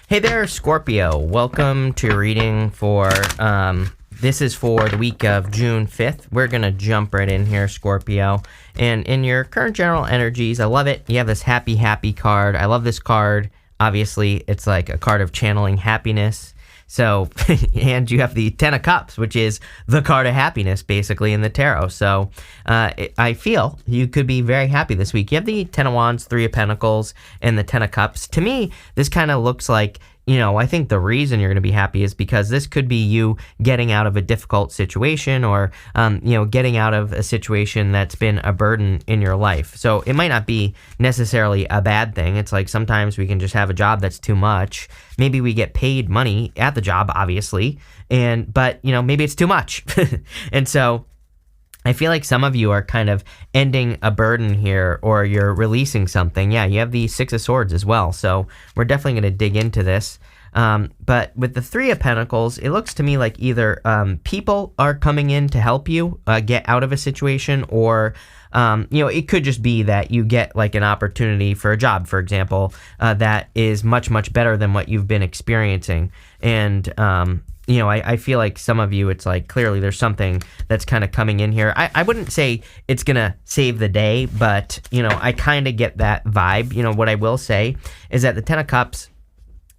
Hey there, Scorpio. Welcome to your reading for, this is for the week of June 5th. We're going to jump right in here, Scorpio. And in your current general energies, I love it. You have this happy card. I love this card. Obviously, it's like a card of channeling happiness. So, and you have the Ten of Cups, which is the card of happiness, basically, in the tarot. So, I feel you could be very happy this week. You have the Ten of Wands, Three of Pentacles, and the Ten of Cups. To me, this kind of looks like, I think the reason you're going to be happy is because this could be you getting out of a difficult situation or, getting out of a situation that's been a burden in your life. So it might not be necessarily a bad thing. It's like sometimes we can just have a job that's too much. Maybe we get paid money at the job, obviously, but maybe it's too much. And so I feel like some of you are kind of ending a burden here, or you're releasing something. Yeah, you have the Six of Swords as well, so we're definitely going to dig into this. But with the Three of Pentacles, it looks to me like either people are coming in to help you get out of a situation, or it could just be that you get like an opportunity for a job, for example, that is much better than what you've been experiencing. And I feel like some of you, it's like clearly there's something that's kind of coming in here. I wouldn't say it's going to save the day, but, I kind of get that vibe. What I will say is that the Ten of Cups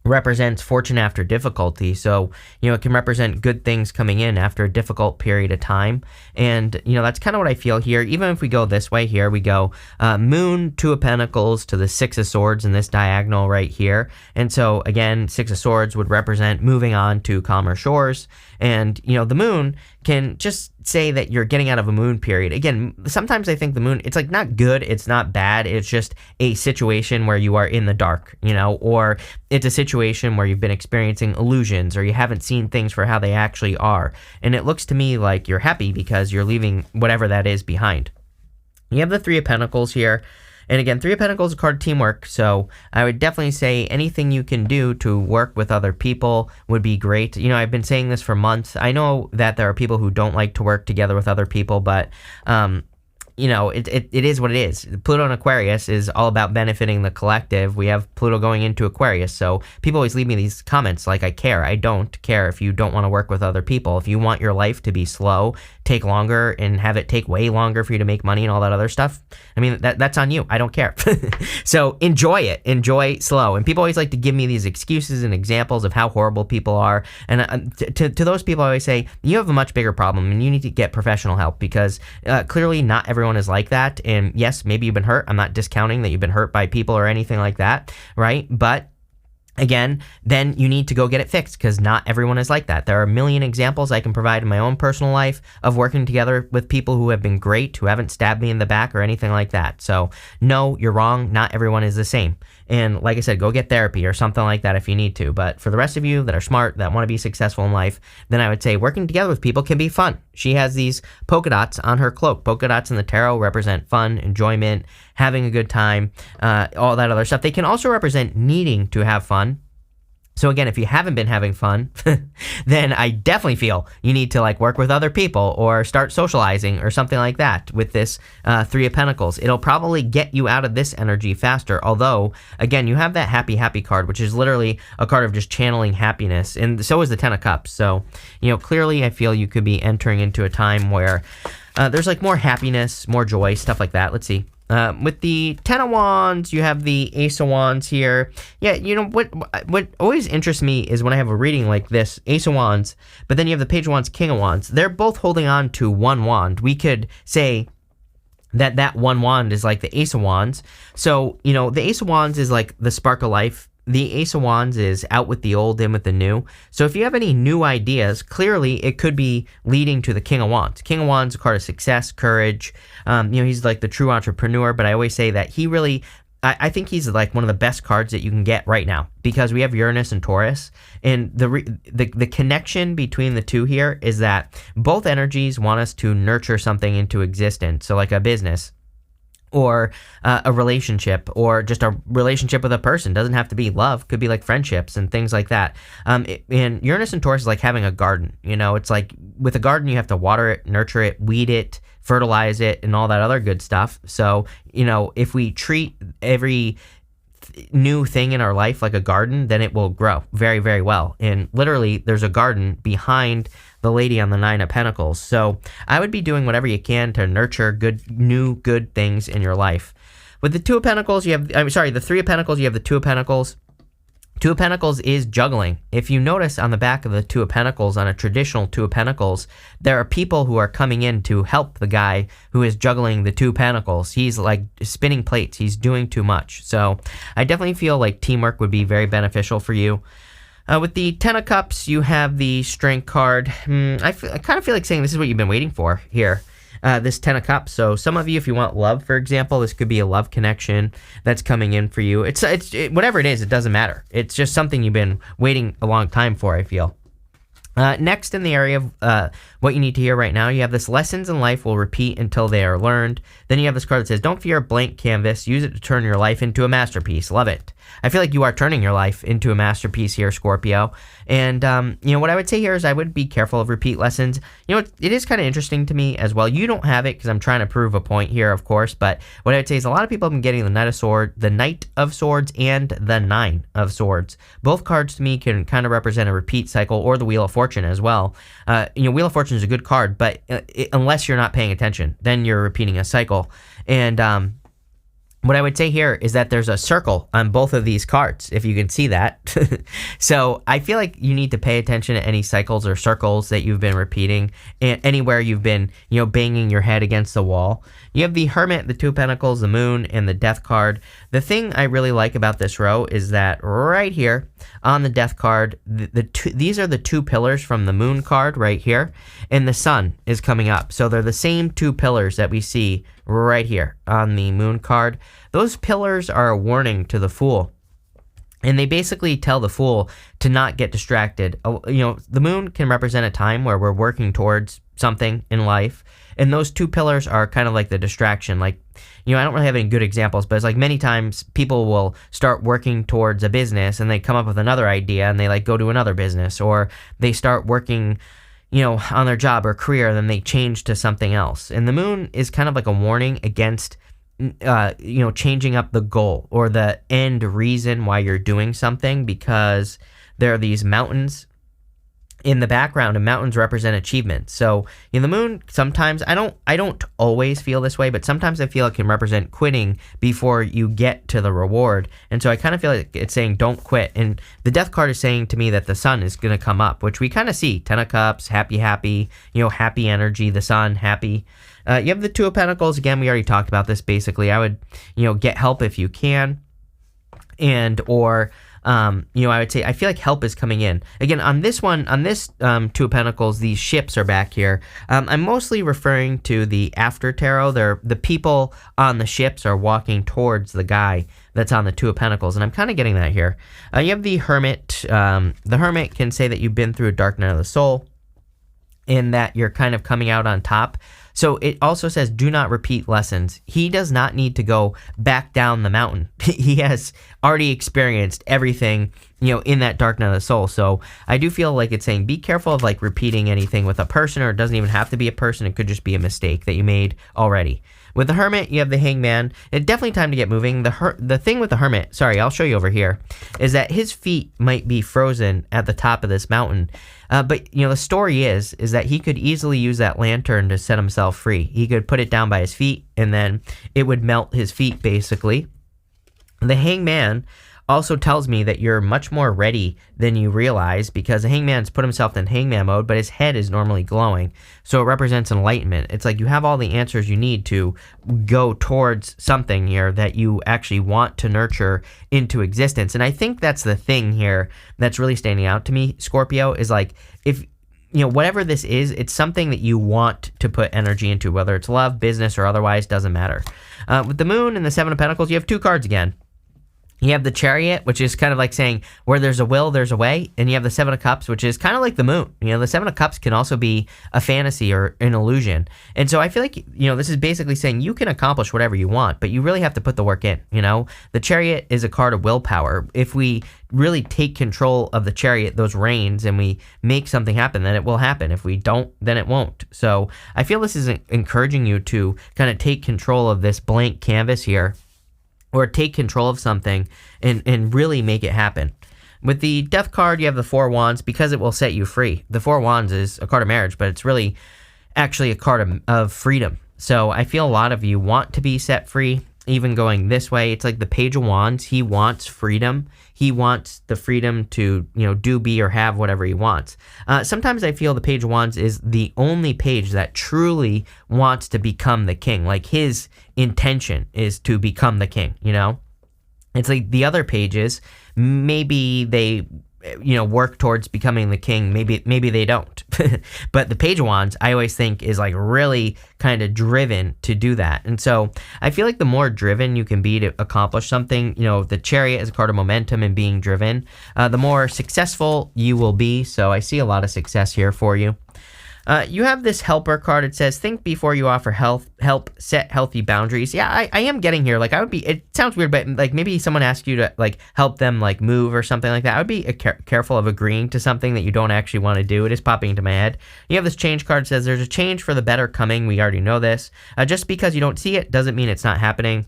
represents fortune after difficulty. So, it can represent good things coming in after a difficult period of time. And, that's kind of what I feel here. Even if we go this way here, we go Moon, Two of Pentacles to the Six of Swords in this diagonal right here. And so, again, Six of Swords would represent moving on to calmer shores. And, the Moon can just say that you're getting out of a moon period. Again, sometimes I think the moon, it's like not good, it's not bad, it's just a situation where you are in the dark, or it's a situation where you've been experiencing illusions, or you haven't seen things for how they actually are. And it looks to me like you're happy because you're leaving whatever that is behind. You have the Three of Pentacles here. And again, Three of Pentacles is a card of teamwork, so I would definitely say anything you can do to work with other people would be great. I've been saying this for months. I know that there are people who don't like to work together with other people, but it is what it is. Pluto in Aquarius is all about benefiting the collective. We have Pluto going into Aquarius, so people always leave me these comments like, I care. I don't care if you don't want to work with other people. If you want your life to be slow, take longer, and have it take way longer for you to make money and all that other stuff, I mean, that's on you. I don't care. So enjoy it. Enjoy slow. And people always like to give me these excuses and examples of how horrible people are. And to those people, I always say, you have a much bigger problem and you need to get professional help, because clearly not everyone is like that. And yes, maybe you've been hurt. I'm not discounting that you've been hurt by people or anything like that, right? But again, then you need to go get it fixed, because not everyone is like that. There are a million examples I can provide in my own personal life of working together with people who have been great, who haven't stabbed me in the back or anything like that. So no, you're wrong. Not everyone is the same. And like I said, go get therapy or something like that if you need to. But for the rest of you that are smart, that want to be successful in life, then I would say working together with people can be fun. She has these polka dots on her cloak. Polka dots in the tarot represent fun, enjoyment, having a good time, all that other stuff. They can also represent needing to have fun. So again, if you haven't been having fun, then I definitely feel you need to work with other people or start socializing or something like that with this Three of Pentacles. It'll probably get you out of this energy faster. Although, again, you have that happy card, which is literally a card of just channeling happiness. And so is the Ten of Cups. So, clearly I feel you could be entering into a time where there's more happiness, more joy, stuff like that. Let's see. With the Ten of Wands, you have the Ace of Wands here. Yeah, what always interests me is when I have a reading like this, Ace of Wands, but then you have the Page of Wands, King of Wands. They're both holding on to one wand. We could say that one wand is like the Ace of Wands. So, the Ace of Wands is like the spark of life. The Ace of Wands is out with the old, in with the new. So if you have any new ideas, clearly it could be leading to the King of Wands. King of Wands is a card of success, courage. He's like the true entrepreneur, but I always say that he really, I think he's like one of the best cards that you can get right now, because we have Uranus and Taurus, and the connection between the two here is that both energies want us to nurture something into existence. So like a business, or a relationship, or just a relationship with a person. Doesn't have to be love, could be like friendships and things like that. And Uranus and Taurus is like having a garden. It's like with a garden, you have to water it, nurture it, weed it, fertilize it, and all that other good stuff. So, if we treat every new thing in our life, like a garden, then it will grow very, very well. And literally, there's a garden behind the lady on the Nine of Pentacles. So I would be doing whatever you can to nurture good things in your life. With the Two of Pentacles, the Three of Pentacles, you have the Two of Pentacles. Two of Pentacles is juggling. If you notice on the back of the Two of Pentacles, on a traditional Two of Pentacles, there are people who are coming in to help the guy who is juggling the Two of Pentacles. He's like spinning plates. He's doing too much. So I definitely feel like teamwork would be very beneficial for you. With the Ten of Cups, you have the Strength card. I kind of feel like saying this is what you've been waiting for here. This Ten of Cups. So some of you, if you want love, for example, this could be a love connection that's coming in for you. It's whatever it is, it doesn't matter. It's just something you've been waiting a long time for, I feel. Next, in the area of what you need to hear right now, you have this: lessons in life will repeat until they are learned. Then you have this card that says, don't fear a blank canvas. Use it to turn your life into a masterpiece. Love it. I feel like you are turning your life into a masterpiece here, Scorpio. And, what I would say here is I would be careful of repeat lessons. It is kind of interesting to me as well. You don't have it because I'm trying to prove a point here, of course. But what I would say is a lot of people have been getting the Knight of Swords, and the Nine of Swords. Both cards to me can kind of represent a repeat cycle, or the Wheel of Fortune as well. Wheel of Fortune is a good card, but unless you're not paying attention, then you're repeating a cycle. And, what I would say here is that there's a circle on both of these cards, if you can see that. So I feel like you need to pay attention to any cycles or circles that you've been repeating, and anywhere you've been, banging your head against the wall. You have the Hermit, the Two of Pentacles, the Moon, and the Death card. The thing I really like about this row is that right here on the Death card, these are the two pillars from the Moon card right here, and the Sun is coming up. So they're the same two pillars that we see right here on the Moon card. Those pillars are a warning to the Fool. And they basically tell the Fool to not get distracted. The Moon can represent a time where we're working towards something in life. And those two pillars are kind of like the distraction. I don't really have any good examples, but it's like many times people will start working towards a business and they come up with another idea and they go to another business, or they start working on their job or career, and then they change to something else. And the Moon is kind of like a warning against, changing up the goal or the end reason why you're doing something, because there are these mountains in the background, and mountains represent achievement. So in the Moon, sometimes I don't always feel this way, but sometimes I feel it can represent quitting before you get to the reward. And so I kind of feel like it's saying don't quit. And the Death card is saying to me that the Sun is going to come up, which we kind of see. Ten of Cups, happy, happy energy, the Sun, happy. You have the Two of Pentacles. Again, we already talked about this basically. I would, get help if you can. I would say I feel like help is coming in. Again, on this Two of Pentacles, these ships are back here. I'm mostly referring to the after tarot. The people on the ships are walking towards the guy that's on the Two of Pentacles, and I'm kind of getting that here. You have the Hermit. The Hermit can say that you've been through a dark night of the soul, in that you're kind of coming out on top. So it also says do not repeat lessons. He does not need to go back down the mountain. He has already experienced everything, in that dark night of the soul. So I do feel like it's saying be careful of repeating anything with a person, or it doesn't even have to be a person. It could just be a mistake that you made already. With the Hermit, you have the Hangman. It's definitely time to get moving. The thing with the Hermit, sorry, I'll show you over here, is that his feet might be frozen at the top of this mountain. But the story is that he could easily use that lantern to set himself free. He could put it down by his feet, and then it would melt his feet, basically. The Hangman also tells me that you're much more ready than you realize, because the Hangman's put himself in hangman mode, but his head is normally glowing. So it represents enlightenment. It's like you have all the answers you need to go towards something here that you actually want to nurture into existence. And I think that's the thing here that's really standing out to me, Scorpio, is if whatever this is, it's something that you want to put energy into, whether it's love, business, or otherwise, doesn't matter. With the Moon and the Seven of Pentacles, you have two cards again. You have the Chariot, which is kind of like saying where there's a will, there's a way. And you have the Seven of Cups, which is kind of like the Moon. The Seven of Cups can also be a fantasy or an illusion. And so I feel like, this is basically saying you can accomplish whatever you want, but you really have to put the work in, The Chariot is a card of willpower. If we really take control of the Chariot, those reins, and we make something happen, then it will happen. If we don't, then it won't. So I feel this is encouraging you to kind of take control of this blank canvas here or take control of something and really make it happen. With the Death card, you have the Four Wands because it will set you free. The Four Wands is a card of marriage, but it's really actually a card of freedom. So I feel a lot of you want to be set free. Even going this way, it's like the Page of Wands. He wants freedom. He wants the freedom to, do, be, or have whatever he wants. Sometimes I feel the Page of Wands is the only page that truly wants to become the king. Like his intention is to become the king, It's like the other pages, maybe they work towards becoming the king. Maybe they don't. But the Page of Wands, I always think, is like really kind of driven to do that. And so I feel like the more driven you can be to accomplish something, the Chariot is a card of momentum and being driven, the more successful you will be. So I see a lot of success here for you. You have this Helper card. It says, think before you offer help, set healthy boundaries. Yeah, I am getting here. Like, it sounds weird, but like maybe someone asked you to like help them like move or something like that. I would be careful of agreeing to something that you don't actually want to do. It is popping into my head. You have this change card. It says, there's a change for the better coming. We already know this. Just because you don't see it doesn't mean it's not happening.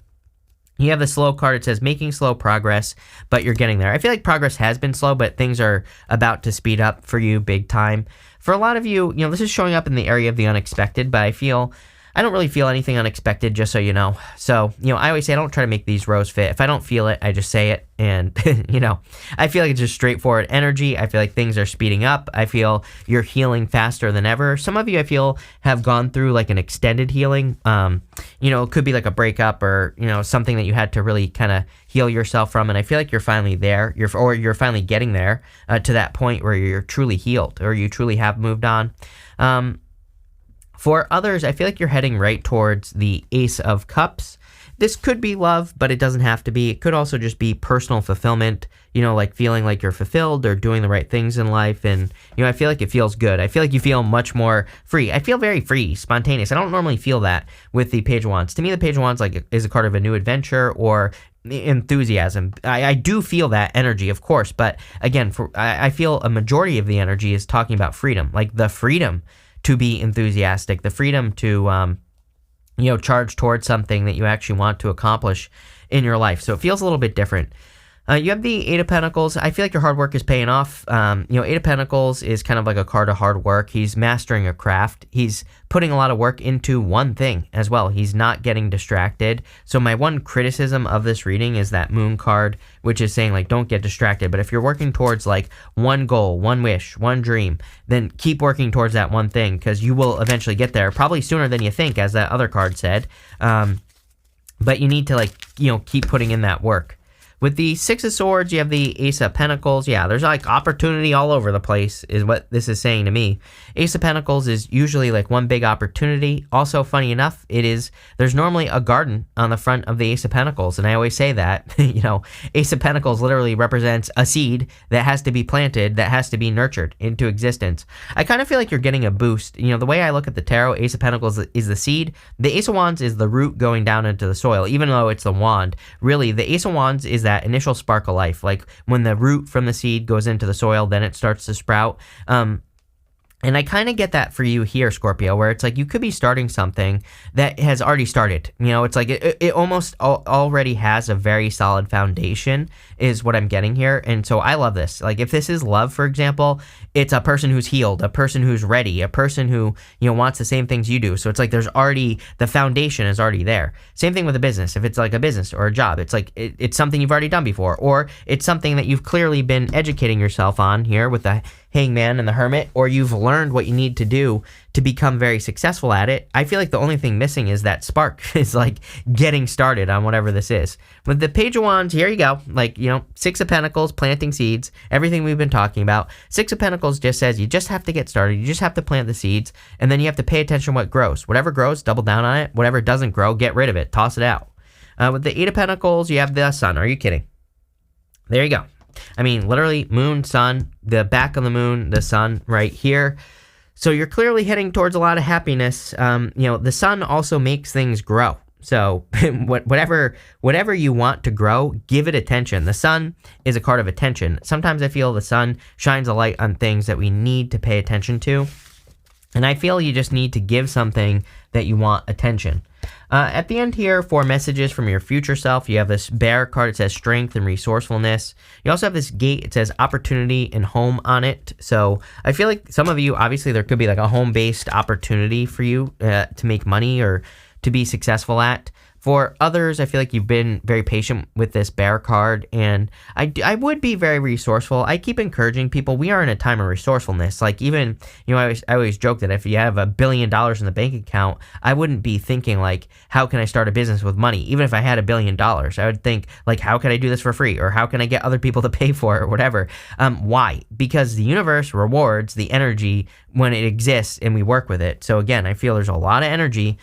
You have the Slow card. It says making slow progress, but you're getting there. I feel like progress has been slow, but things are about to speed up for you big time. For a lot of you, this is showing up in the area of the unexpected, but I don't really feel anything unexpected, just so you know. So, I always say I don't try to make these rows fit. If I don't feel it, I just say it. And, I feel like it's just straightforward energy. I feel like things are speeding up. I feel you're healing faster than ever. Some of you, I feel, have gone through like an extended healing. It could be like a breakup or, something that you had to really kind of heal yourself from. And I feel like you're finally there. You're finally getting there to that point where you're truly healed or you truly have moved on. For others, I feel like you're heading right towards the Ace of Cups. This could be love, but it doesn't have to be. It could also just be personal fulfillment, like feeling like you're fulfilled or doing the right things in life. And, I feel like it feels good. I feel like you feel much more free. I feel very free, spontaneous. I don't normally feel that with the Page of Wands. To me, the Page of Wands is a card of a new adventure or enthusiasm. I do feel that energy, of course. But again, I feel a majority of the energy is talking about freedom, like the freedom to be enthusiastic, the freedom to, charge towards something that you actually want to accomplish in your life. So it feels a little bit different. You have the Eight of Pentacles. I feel like your hard work is paying off. Eight of Pentacles is kind of like a card of hard work. He's mastering a craft. He's putting a lot of work into one thing as well. He's not getting distracted. So my one criticism of this reading is that Moon card, which is saying like, don't get distracted. But if you're working towards like one goal, one wish, one dream, then keep working towards that one thing because you will eventually get there, probably sooner than you think, as that other card said. But you need to keep putting in that work. With the Six of Swords, you have the Ace of Pentacles. Yeah, there's like opportunity all over the place is what this is saying to me. Ace of Pentacles is usually like one big opportunity. Also, funny enough, there's normally a garden on the front of the Ace of Pentacles. And I always say that, Ace of Pentacles literally represents a seed that has to be planted, that has to be nurtured into existence. I kind of feel like you're getting a boost. The way I look at the tarot, Ace of Pentacles is the seed. The Ace of Wands is the root going down into the soil, even though it's the wand. Really, the Ace of Wands is that initial spark of life, like when the root from the seed goes into the soil, then it starts to sprout. And I kind of get that for you here, Scorpio, where it's like you could be starting something that has already started. It's like it almost already has a very solid foundation is what I'm getting here. And so I love this. Like if this is love, for example, it's a person who's healed, a person who's ready, a person who, wants the same things you do. So it's like the foundation is already there. Same thing with a business. If it's like a business or a job, it's like it's something you've already done before, or it's something that you've clearly been educating yourself on here with the Hangman and the Hermit, or you've learned what you need to do to become very successful at it. I feel like the only thing missing is that spark, is like getting started on whatever this is. With the Page of Wands, here you go. Like, Six of Pentacles, planting seeds, everything we've been talking about. Six of Pentacles just says you just have to get started. You just have to plant the seeds, and then you have to pay attention to what grows. Whatever grows, double down on it. Whatever doesn't grow, get rid of it. Toss it out. With the Eight of Pentacles, you have the Sun. Are you kidding? There you go. I mean, literally, moon, sun, the back of the moon, the sun right here. So you're clearly heading towards a lot of happiness. The sun also makes things grow. So whatever you want to grow, give it attention. The sun is a card of attention. Sometimes I feel the sun shines a light on things that we need to pay attention to. And I feel you just need to give something that you want attention. At the end here, for messages from your future self, you have this bear card. It says strength and resourcefulness. You also have this gate. It says opportunity and home on it. So I feel like some of you, obviously, there could be like a home-based opportunity for you to make money or to be successful at. For others, I feel like you've been very patient with this bear card, and I would be very resourceful. I keep encouraging people. We are in a time of resourcefulness. Like even, I always joke that if you have $1 billion in the bank account, I wouldn't be thinking like, how can I start a business with money? Even if I had $1 billion, I would think like, how can I do this for free? Or how can I get other people to pay for it or whatever? Why? Because the universe rewards the energy when it exists and we work with it. So again, I feel there's a lot of energy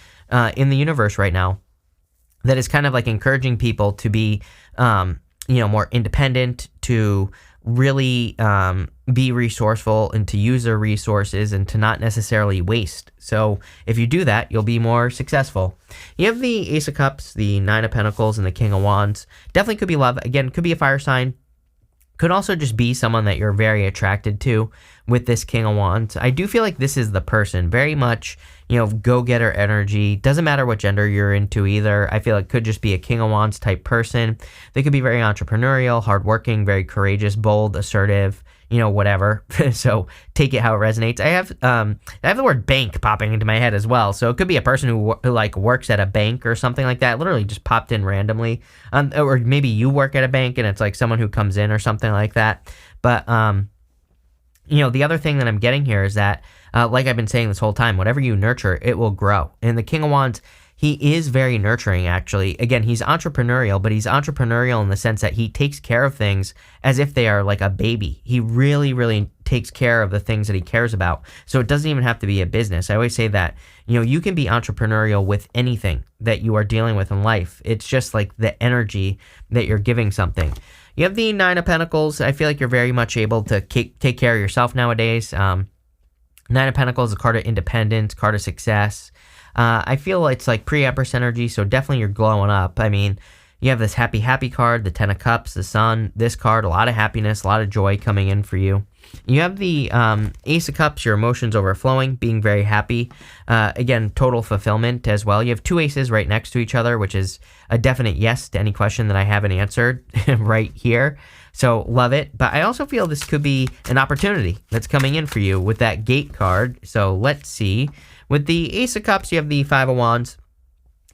in the universe right now that is kind of like encouraging people to be, more independent, to really be resourceful and to use their resources and to not necessarily waste. So if you do that, you'll be more successful. You have the Ace of Cups, the Nine of Pentacles, and the King of Wands. Definitely could be love. Again, could be a fire sign. Could also just be someone that you're very attracted to with this King of Wands. I do feel like this is the person, very much, go-getter energy. Doesn't matter what gender you're into either. I feel it could just be a King of Wands type person. They could be very entrepreneurial, hardworking, very courageous, bold, assertive, whatever. So take it how it resonates. I have the word bank popping into my head as well. So it could be a person who like works at a bank or something like that. Literally just popped in randomly. Or maybe you work at a bank and it's like someone who comes in or something like that. But the other thing that I'm getting here is that, like I've been saying this whole time, whatever you nurture, it will grow. And the King of Wands, he is very nurturing, actually. Again, he's entrepreneurial, but he's entrepreneurial in the sense that he takes care of things as if they are like a baby. He really, really takes care of the things that he cares about. So it doesn't even have to be a business. I always say that, you can be entrepreneurial with anything that you are dealing with in life. It's just like the energy that you're giving something. You have the Nine of Pentacles. I feel like you're very much able to take care of yourself nowadays. Nine of Pentacles is a card of independence, card of success. I feel it's like pre-Empress energy, so definitely you're glowing up. I mean, you have this happy card, the Ten of Cups, the Sun. This card, a lot of happiness, a lot of joy coming in for you. You have the Ace of Cups, your emotions overflowing, being very happy. Again, total fulfillment as well. You have two aces right next to each other, which is a definite yes to any question that I haven't answered right here. So love it. But I also feel this could be an opportunity that's coming in for you with that Gate card. So let's see. With the Ace of Cups, you have the Five of Wands.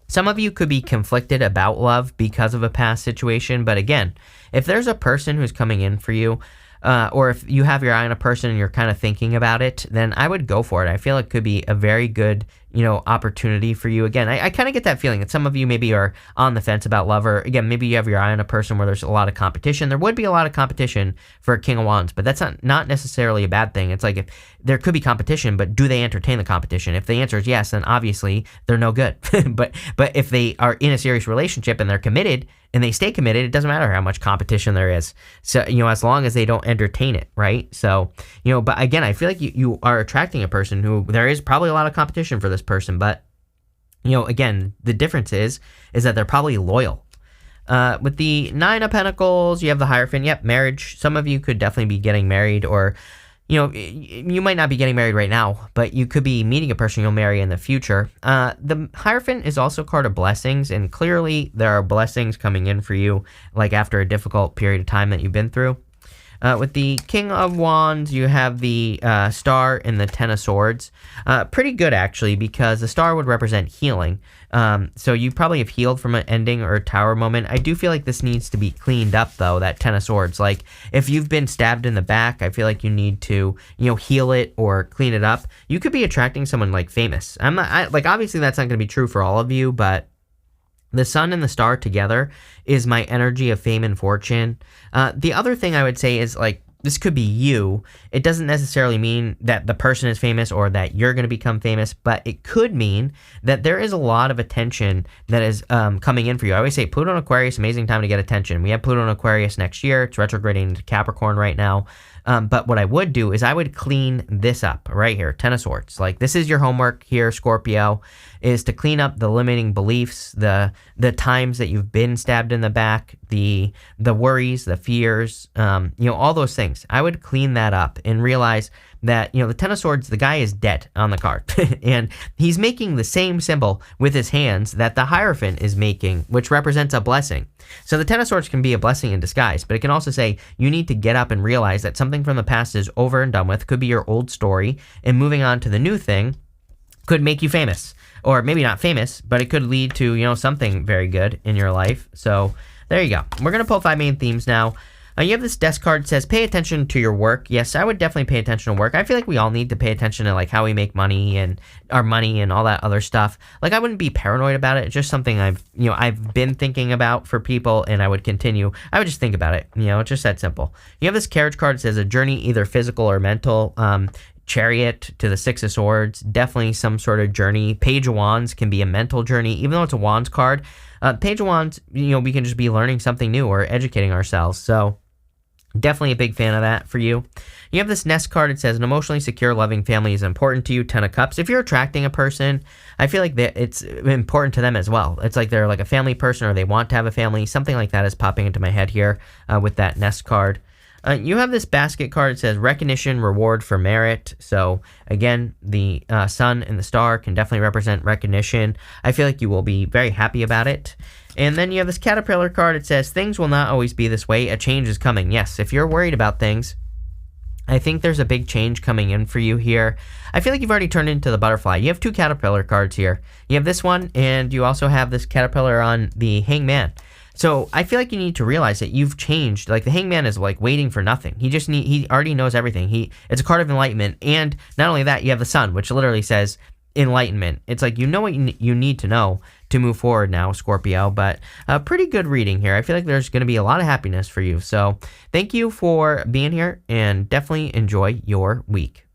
Some of you could be conflicted about love because of a past situation. But again, if there's a person who's coming in for you, or if you have your eye on a person and you're kind of thinking about it, then I would go for it. I feel it could be a very good, opportunity for you. Again, I kind of get that feeling that some of you maybe are on the fence about love, or again, maybe you have your eye on a person where there's a lot of competition. There would be a lot of competition for a King of Wands, but that's not necessarily a bad thing. It's like if there could be competition, but do they entertain the competition? If the answer is yes, then obviously they're no good. but if they are in a serious relationship and they're committed and they stay committed, it doesn't matter how much competition there is. So, as long as they don't entertain it, right? So, but again, I feel like you are attracting a person who there is probably a lot of competition for this person, but, again, the difference is that they're probably loyal. With the Nine of Pentacles, you have the Hierophant. Yep, marriage. Some of you could definitely be getting married, or you might not be getting married right now, but you could be meeting a person you'll marry in the future. The Hierophant is also a card of blessings, and clearly there are blessings coming in for you, like after a difficult period of time that you've been through. With the King of Wands, you have the Star and the Ten of Swords. Pretty good, actually, because the Star would represent healing. So you probably have healed from an ending or a tower moment. I do feel like this needs to be cleaned up, though, that Ten of Swords. Like, if you've been stabbed in the back, I feel like you need to, heal it or clean it up. You could be attracting someone, like, famous. Obviously, that's not going to be true for all of you, but the Sun and the Star together is my energy of fame and fortune. The other thing I would say is, like, this could be you. It doesn't necessarily mean that the person is famous or that you're going to become famous, but it could mean that there is a lot of attention that is coming in for you. I always say Pluto and Aquarius, amazing time to get attention. We have Pluto and Aquarius next year. It's retrograding into Capricorn right now. But what I would do is I would clean this up right here, Ten of Swords. Like, this is your homework here, Scorpio, is to clean up the limiting beliefs, the times that you've been stabbed in the back, the worries, the fears, all those things. I would clean that up and realize that, the Ten of Swords, the guy is dead on the card. And he's making the same symbol with his hands that the Hierophant is making, which represents a blessing. So the Ten of Swords can be a blessing in disguise, but it can also say you need to get up and realize that something from the past is over and done with. Could be your old story, and moving on to the new thing could make you famous. Or maybe not famous, but it could lead to, something very good in your life. So there you go. We're going to pull 5 main themes now. You have this desk card that says, pay attention to your work. Yes, I would definitely pay attention to work. I feel like we all need to pay attention to like how we make money and our money and all that other stuff. Like, I wouldn't be paranoid about it. It's just something I've been thinking about for people, and I would continue. I would just think about it. It's just that simple. You have this carriage card that says a journey, either physical or mental. Chariot to the Six of Swords, definitely some sort of journey. Page of Wands can be a mental journey, even though it's a Wands card. Page of Wands, we can just be learning something new or educating ourselves. So definitely a big fan of that for you. You have this Nest card. It says an emotionally secure, loving family is important to you. 10 of Cups. If you're attracting a person, I feel like it's important to them as well. It's like they're like a family person, or they want to have a family. Something like that is popping into my head here with that Nest card. You have this Basket card. It says recognition, reward for merit. So again, the sun and the star can definitely represent recognition. I feel like you will be very happy about it. And then you have this Caterpillar card. It says things will not always be this way. A change is coming. Yes, if you're worried about things, I think there's a big change coming in for you here. I feel like you've already turned into the Butterfly. You have 2 Caterpillar cards here. You have this one, and you also have this Caterpillar on the Hangman. So I feel like you need to realize that you've changed. Like, the Hangman is like waiting for nothing. He already knows everything. It's a card of enlightenment, and not only that, you have the Sun, which literally says enlightenment. It's like you know what you need to know to move forward now, Scorpio. But a pretty good reading here. I feel like there's going to be a lot of happiness for you. So thank you for being here, and definitely enjoy your week.